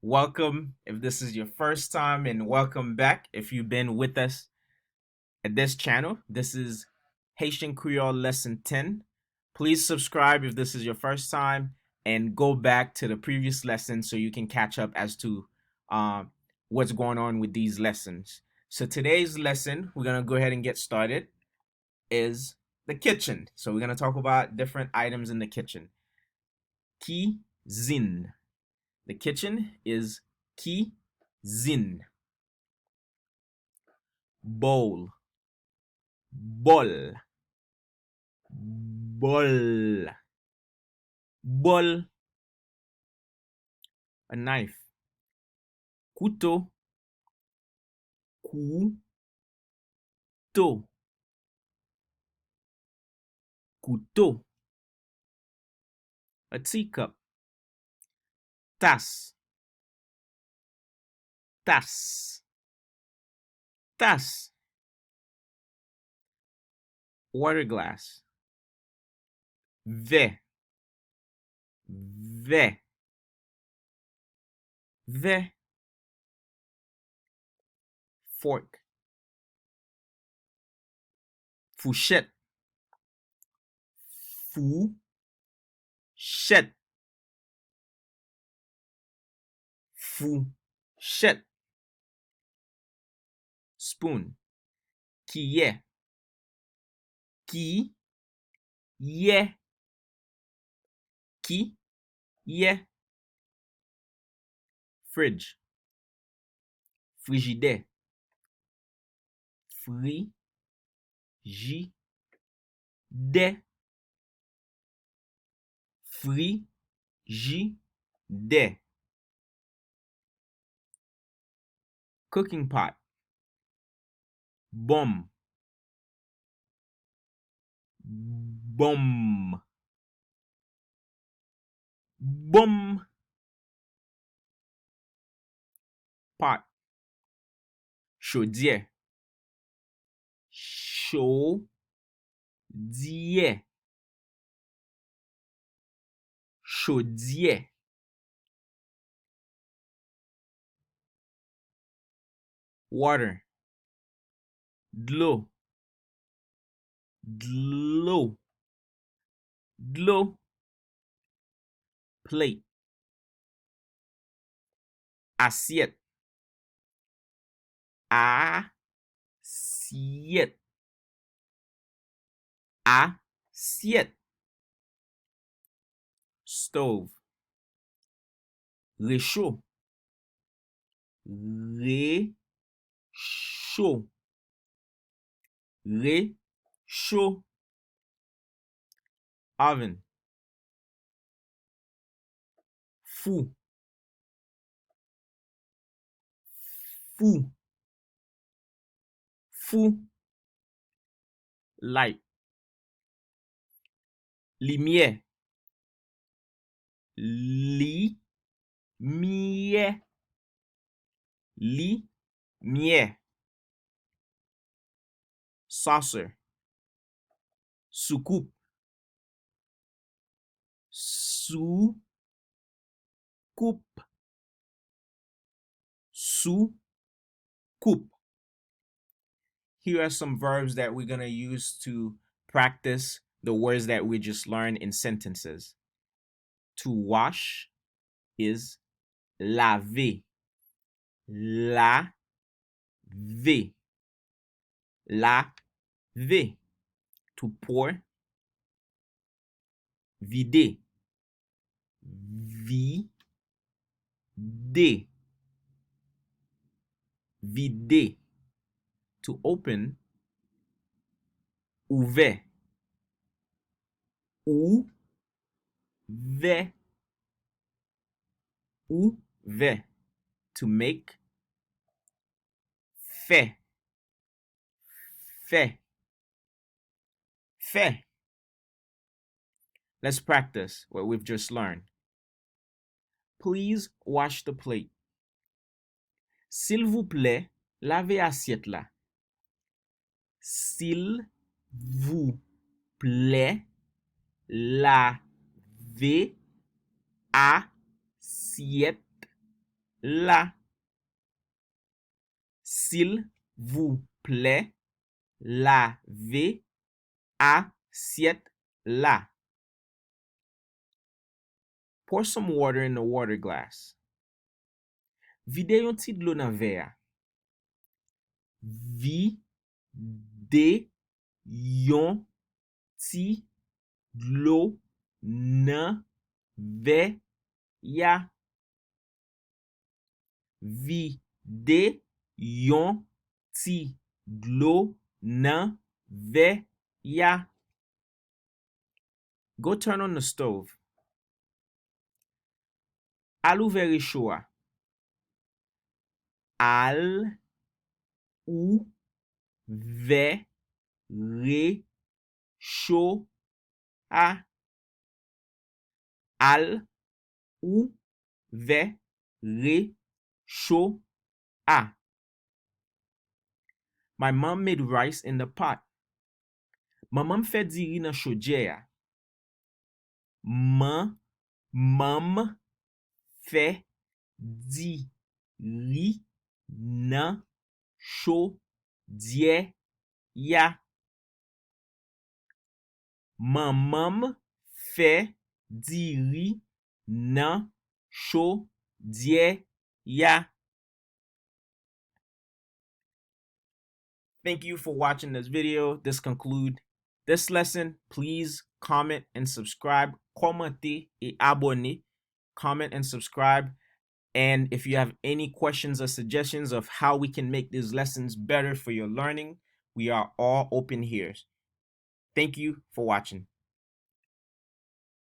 Welcome if this is your first time, and welcome back if you've been with us at this channel. This is Haitian Creole Lesson 10. Please subscribe if this is your first time and go back to the previous lesson so you can catch up as to um, what's going on with these lessons. So today's lesson, we're going to go ahead and get started, is the kitchen. So we're going to talk about different items in the kitchen. Kizin. The kitchen is Kizin. Bowl, bol, bol, bol. A knife. Couteau, couteau, couteau. A teacup. Tasse, tasse, tasse. Water glass. Verre, verre, verre. Fork. Fourchette, fourchette, fourchette. Spoon. Cuillère, cuillère, cuillère. Fridge. Frigidaire, frigidaire, frigidaire. Cooking pot. Bomb, bomb, bomb. Pot. Chaudière, chaudière, chaudière. Water. D'eau, d'eau, d'eau. Plate. Assiette, assiette, assiette. Stove. Réchaud, réchaud, réchaud. Oven. Fou, fou, fou. Light. Lumière, lumière, lumière. Saucer. Soucoupe, soucoupe, soucoupe. Here are some verbs that we're going to use to practice the words that we just learned in sentences. To wash is laver, laver, laver. To pour, vider, vider, vider. To open, ouvert, ouvert, ouvert. To make, fait, fait, fait. Let's practice what we've just learned. Please wash the plate. S'il vous plaît, lavez assiette là. S'il vous plaît, lavez assiette là. S'il vous plaît, lavez assiette là. Pour some water in the water glass. Vide yon ti d'lo nan verre. Vide yon ti d'lo nan verre. Vide yon ti d'lo nan verre. Go turn on the stove. Al ouvert chaud. Al ouvert chaud. Al ouvert chaud. My mom made rice in the pot. Maman fait diri nan chaudière. Mom fait diri nan chaudière. Maman fait diri nan chaudière. Thank you for watching this video. This concludes this lesson. Please comment and subscribe. Commentez et abonnez. Comment and subscribe. And if you have any questions or suggestions of how we can make these lessons better for your learning, we are all open here. Thank you for watching.